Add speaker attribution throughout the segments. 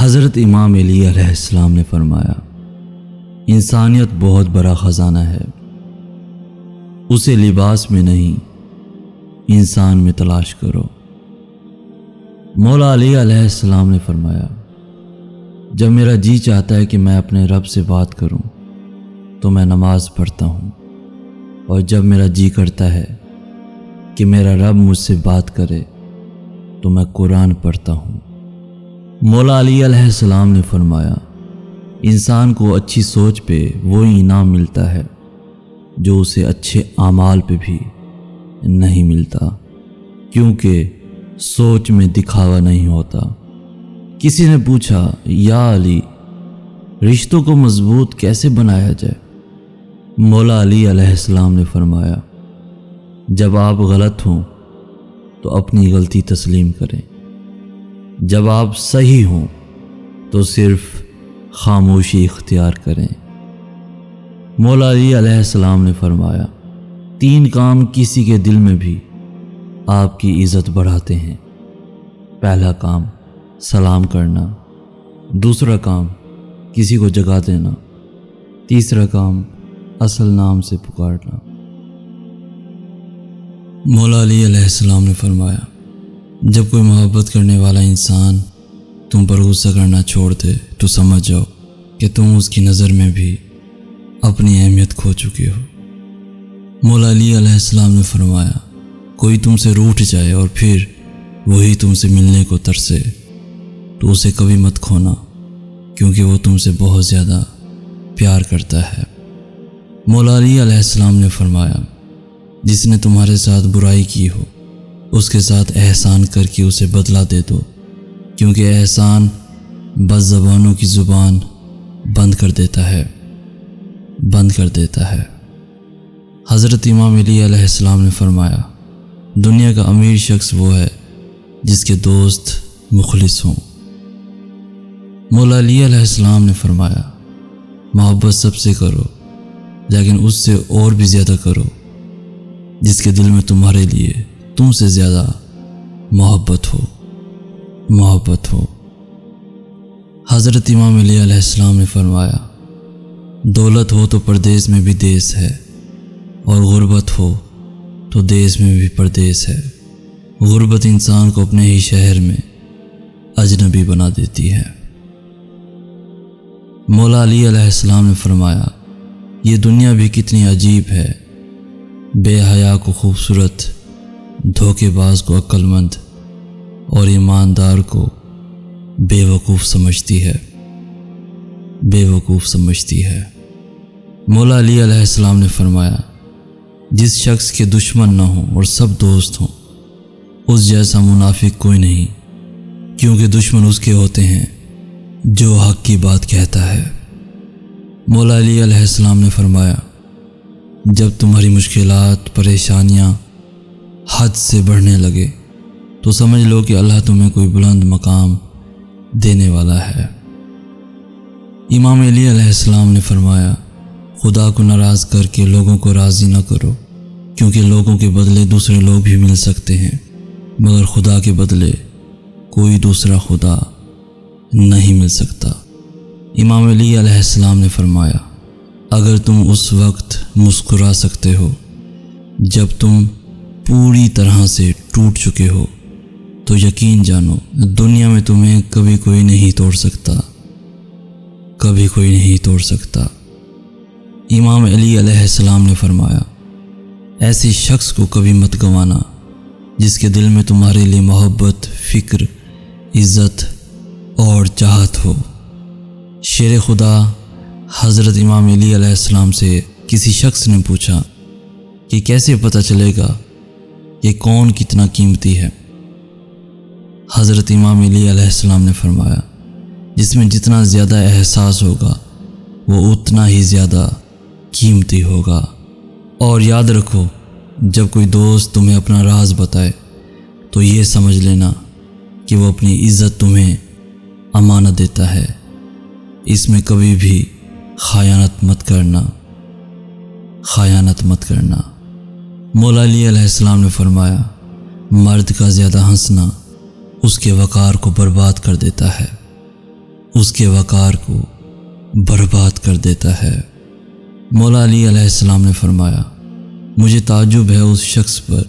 Speaker 1: حضرت امام علی علیہ السلام نے فرمایا، انسانیت بہت بڑا خزانہ ہے، اسے لباس میں نہیں انسان میں تلاش کرو۔ مولا علی علیہ السلام نے فرمایا، جب میرا جی چاہتا ہے کہ میں اپنے رب سے بات کروں تو میں نماز پڑھتا ہوں، اور جب میرا جی کرتا ہے کہ میرا رب مجھ سے بات کرے تو میں قرآن پڑھتا ہوں۔ مولا علی علیہ السلام نے فرمایا، انسان کو اچھی سوچ پہ وہی انعام ملتا ہے جو اسے اچھے اعمال پہ بھی نہیں ملتا، کیونکہ سوچ میں دکھاوا نہیں ہوتا۔ کسی نے پوچھا، یا علی، رشتوں کو مضبوط کیسے بنایا جائے؟ مولا علی علیہ السلام نے فرمایا، جب آپ غلط ہوں تو اپنی غلطی تسلیم کریں، جب آپ صحیح ہوں تو صرف خاموشی اختیار کریں۔ مولا علی علیہ السلام نے فرمایا، 3 کام کسی کے دل میں بھی آپ کی عزت بڑھاتے ہیں۔ پہلا کام سلام کرنا، دوسرا کام کسی کو جگا دینا، تیسرا کام اصل نام سے پکارنا۔ مولا علی علیہ السلام نے فرمایا، جب کوئی محبت کرنے والا انسان تم پر غصہ کرنا چھوڑ دے تو سمجھ جاؤ کہ تم اس کی نظر میں بھی اپنی اہمیت کھو چکے ہو۔ مولا علی علیہ السلام نے فرمایا، کوئی تم سے روٹھ جائے اور پھر وہی تم سے ملنے کو ترسے تو اسے کبھی مت کھونا، کیونکہ وہ تم سے بہت زیادہ پیار کرتا ہے۔ مولا علی علیہ السلام نے فرمایا، جس نے تمہارے ساتھ برائی کی ہو اس کے ساتھ احسان کر کے اسے بدلہ دے دو، کیونکہ احسان بد زبانوں کی زبان بند کر دیتا ہے۔ حضرت امام علی علیہ السلام نے فرمایا، دنیا کا امیر شخص وہ ہے جس کے دوست مخلص ہوں۔ مولا علی علیہ السلام نے فرمایا، محبت سب سے کرو لیکن اس سے اور بھی زیادہ کرو جس کے دل میں تمہارے لیے تم سے زیادہ محبت ہو۔ حضرت امام علی علیہ السلام نے فرمایا، دولت ہو تو پردیس میں بھی دیس ہے، اور غربت ہو تو دیس میں بھی پردیس ہے۔ غربت انسان کو اپنے ہی شہر میں اجنبی بنا دیتی ہے۔ مولا علی علیہ السلام نے فرمایا، یہ دنیا بھی کتنی عجیب ہے، بے حیا کو خوبصورت، دھوکے باز کو عقل مند اور ایماندار کو بے وقوف سمجھتی ہے۔ مولا علی علیہ السلام نے فرمایا، جس شخص کے دشمن نہ ہوں اور سب دوست ہوں اس جیسا منافق کوئی نہیں، کیونکہ دشمن اس کے ہوتے ہیں جو حق کی بات کہتا ہے۔ مولا علی علیہ السلام نے فرمایا، جب تمہاری مشکلات، پریشانیاں حد سے بڑھنے لگے تو سمجھ لو کہ اللہ تمہیں کوئی بلند مقام دینے والا ہے۔ امام علی علیہ السلام نے فرمایا، خدا کو ناراض کر کے لوگوں کو راضی نہ کرو، کیونکہ لوگوں کے بدلے دوسرے لوگ بھی مل سکتے ہیں، مگر خدا کے بدلے کوئی دوسرا خدا نہیں مل سکتا۔ امام علی علیہ السلام نے فرمایا، اگر تم اس وقت مسکرا سکتے ہو جب تم پوری طرح سے ٹوٹ چکے ہو تو یقین جانو دنیا میں تمہیں کبھی کوئی نہیں توڑ سکتا۔ امام علی علیہ السلام نے فرمایا، ایسے شخص کو کبھی مت گنوانا جس کے دل میں تمہارے لیے محبت، فکر، عزت اور چاہت ہو۔ شیر خدا حضرت امام علی علیہ السلام سے کسی شخص نے پوچھا کہ کیسے پتہ چلے گا کہ کون کتنا قیمتی ہے؟ حضرت امام علی علیہ السلام نے فرمایا، جس میں جتنا زیادہ احساس ہوگا وہ اتنا ہی زیادہ قیمتی ہوگا۔ اور یاد رکھو، جب کوئی دوست تمہیں اپنا راز بتائے تو یہ سمجھ لینا کہ وہ اپنی عزت تمہیں امانت دیتا ہے، اس میں کبھی بھی خیانت مت کرنا۔ مولا علی علیہ السلام نے فرمایا، مرد کا زیادہ ہنسنا اس کے وقار کو برباد کر دیتا ہے، اس کے وقار کو برباد کر دیتا ہے۔ مولا علی علیہ السلام نے فرمایا، مجھے تعجب ہے اس شخص پر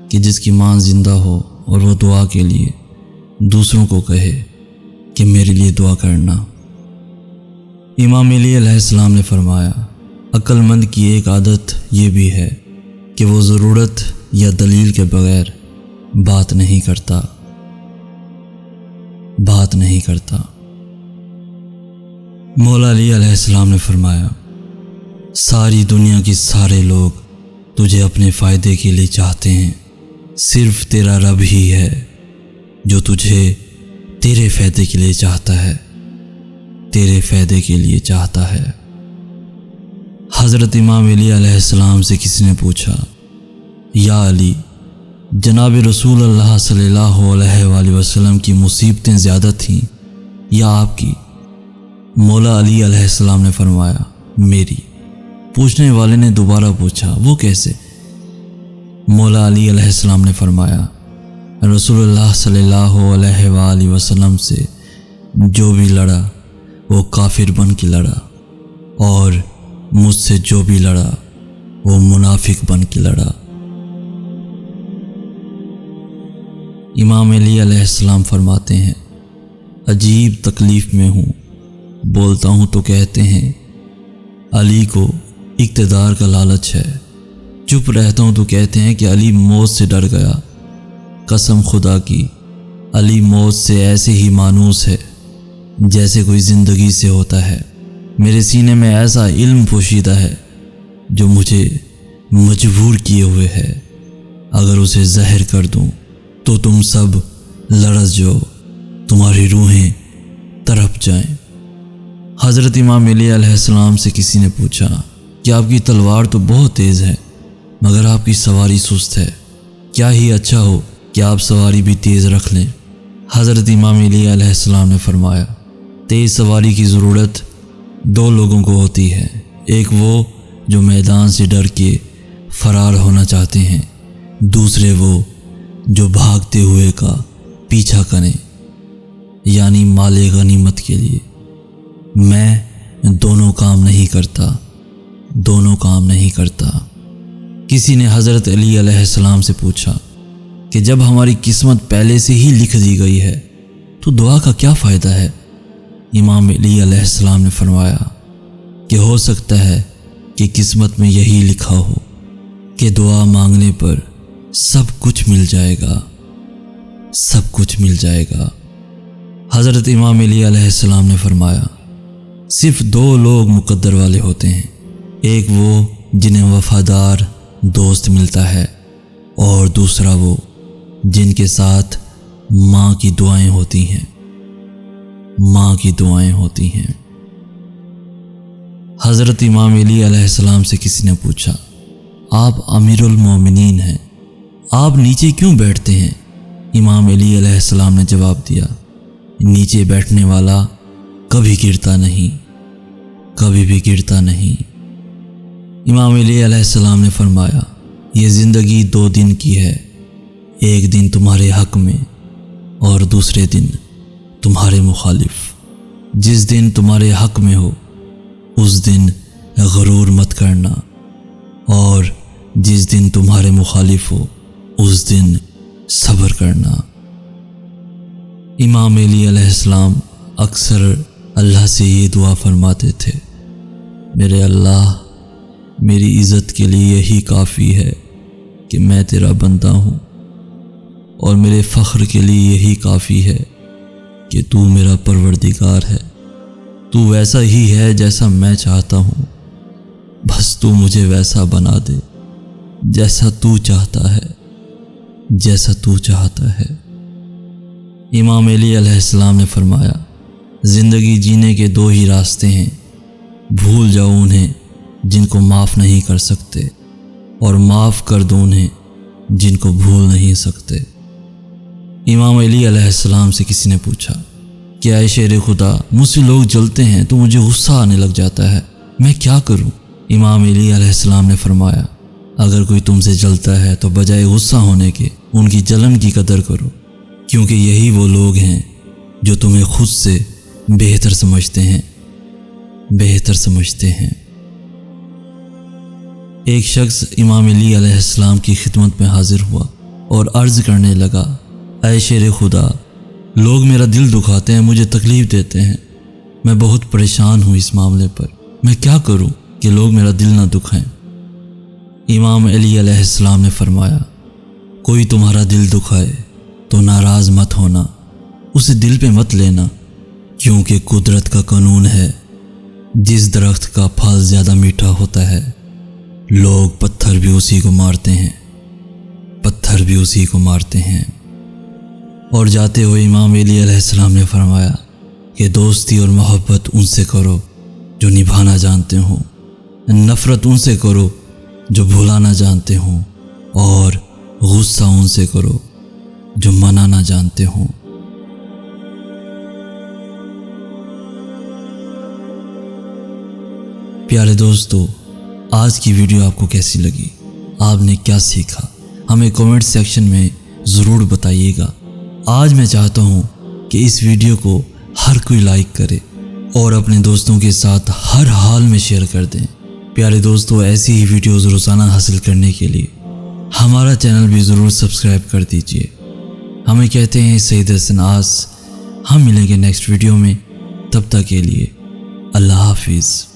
Speaker 1: کہ جس کی ماں زندہ ہو اور وہ دعا کے لیے دوسروں کو کہے کہ میرے لیے دعا کرنا۔ امام علی علیہ السلام نے فرمایا، عقل مند کی ایک عادت یہ بھی ہے کہ وہ ضرورت یا دلیل کے بغیر بات نہیں کرتا۔ مولا علی علیہ السلام نے فرمایا، ساری دنیا کی سارے لوگ تجھے اپنے فائدے کے لیے چاہتے ہیں، صرف تیرا رب ہی ہے جو تجھے تیرے فائدے کے لیے چاہتا ہے۔ حضرت امام علی علیہ السلام سے کسی نے پوچھا، یا علی، جناب رسول اللہ صلی اللہ علیہ وآلہ وسلم کی مصیبتیں زیادہ تھیں یا آپ کی؟ مولا علی علیہ السلام نے فرمایا، میری۔ پوچھنے والے نے دوبارہ پوچھا، وہ کیسے؟ مولا علی علیہ السلام نے فرمایا، رسول اللہ صلی اللہ علیہ وآلہ وسلم سے جو بھی لڑا وہ کافر بن کے لڑا، اور مجھ سے جو بھی لڑا وہ منافق بن کے لڑا۔ امام علی علیہ السلام فرماتے ہیں، عجیب تکلیف میں ہوں، بولتا ہوں تو کہتے ہیں علی کو اقتدار کا لالچ ہے، چپ رہتا ہوں تو کہتے ہیں کہ علی موت سے ڈر گیا۔ قسم خدا کی، علی موت سے ایسے ہی مانوس ہے جیسے کوئی زندگی سے ہوتا ہے۔ میرے سینے میں ایسا علم پوشیدہ ہے جو مجھے مجبور کیے ہوئے ہے، اگر اسے ظاہر کر دوں تو تم سب لرز جاؤ، تمہاری روحیں تڑپ جائیں۔ حضرت امام علی علیہ السلام سے کسی نے پوچھا کہ آپ کی تلوار تو بہت تیز ہے مگر آپ کی سواری سست ہے، کیا ہی اچھا ہو کہ آپ سواری بھی تیز رکھ لیں۔ حضرت امام علی علیہ السلام نے فرمایا، تیز سواری کی ضرورت دو لوگوں کو ہوتی ہے، ایک وہ جو میدان سے ڈر کے فرار ہونا چاہتے ہیں، دوسرے وہ جو بھاگتے ہوئے کا پیچھا کریں، یعنی مال غنیمت کے لیے۔ میں دونوں کام نہیں کرتا۔ کسی نے حضرت علی علیہ السلام سے پوچھا کہ جب ہماری قسمت پہلے سے ہی لکھ دی گئی ہے تو دعا کا کیا فائدہ ہے؟ امام علی علیہ السلام نے فرمایا کہ ہو سکتا ہے کہ قسمت میں یہی لکھا ہو کہ دعا مانگنے پر سب کچھ مل جائے گا۔ حضرت امام علی علیہ السلام نے فرمایا، صرف دو لوگ مقدر والے ہوتے ہیں، ایک وہ جنہیں وفادار دوست ملتا ہے، اور دوسرا وہ جن کے ساتھ ماں کی دعائیں ہوتی ہیں۔ حضرت امام علی علیہ السلام سے کسی نے پوچھا، آپ امیر المومنین ہیں، آپ نیچے کیوں بیٹھتے ہیں؟ امام علی علیہ السلام نے جواب دیا، نیچے بیٹھنے والا کبھی بھی گرتا نہیں۔ امام علی علیہ السلام نے فرمایا، یہ زندگی 2 دن کی ہے، ایک دن تمہارے حق میں اور دوسرے دن تمہارے مخالف۔ جس دن تمہارے حق میں ہو اس دن غرور مت کرنا، اور جس دن تمہارے مخالف ہو اس دن صبر کرنا۔ امام علی علیہ السلام اکثر اللہ سے یہ دعا فرماتے تھے، میرے اللہ، میری عزت کے لیے یہی کافی ہے کہ میں تیرا بندہ ہوں، اور میرے فخر کے لیے یہی کافی ہے کہ تو میرا پروردگار ہے، تو ویسا ہی ہے جیسا میں چاہتا ہوں، بس تو مجھے ویسا بنا دے جیسا تو چاہتا ہے۔ امام علی علیہ السلام نے فرمایا، زندگی جینے کے 2 ہی راستے ہیں، بھول جاؤ انہیں جن کو معاف نہیں کر سکتے، اور معاف کر دو انہیں جن کو بھول نہیں سکتے۔ امام علی علیہ السلام سے کسی نے پوچھا کہ اے شیر خدا، مجھ سے لوگ جلتے ہیں تو مجھے غصہ آنے لگ جاتا ہے، میں کیا کروں؟ امام علی علیہ السلام نے فرمایا، اگر کوئی تم سے جلتا ہے تو بجائے غصہ ہونے کے ان کی جلن کی قدر کرو، کیونکہ یہی وہ لوگ ہیں جو تمہیں خود سے بہتر سمجھتے ہیں، بہتر سمجھتے ہیں۔ ایک شخص امام علی علیہ السلام کی خدمت میں حاضر ہوا اور عرض کرنے لگا، اے شیر خدا، لوگ میرا دل دکھاتے ہیں، مجھے تکلیف دیتے ہیں، میں بہت پریشان ہوں اس معاملے پر، میں کیا کروں کہ لوگ میرا دل نہ دکھائیں؟ امام علی علیہ السلام نے فرمایا، کوئی تمہارا دل دکھائے تو ناراض مت ہونا، اسے دل پہ مت لینا، کیونکہ قدرت کا قانون ہے، جس درخت کا پھل زیادہ میٹھا ہوتا ہے لوگ پتھر بھی اسی کو مارتے ہیں، پتھر بھی اسی کو مارتے ہیں۔ اور جاتے ہوئے امام علی علیہ السلام نے فرمایا کہ دوستی اور محبت ان سے کرو جو نبھانا جانتے ہوں، نفرت ان سے کرو جو بھلانا جانتے ہوں، اور غصہ ان سے کرو جو منانا جانتے ہوں۔ پیارے دوستو، آج کی ویڈیو آپ کو کیسی لگی؟ آپ نے کیا سیکھا؟ ہمیں کمنٹ سیکشن میں ضرور بتائیے گا۔ آج میں چاہتا ہوں کہ اس ویڈیو کو ہر کوئی لائک کرے اور اپنے دوستوں کے ساتھ ہر حال میں شیئر کر دیں۔ پیارے دوستو، ایسی ہی ویڈیوز روزانہ حاصل کرنے کے لیے ہمارا چینل بھی ضرور سبسکرائب کر دیجئے۔ ہمیں کہتے ہیں سید حسن آس۔ ہم ملیں گے نیکسٹ ویڈیو میں، تب تک کے لیے اللہ حافظ۔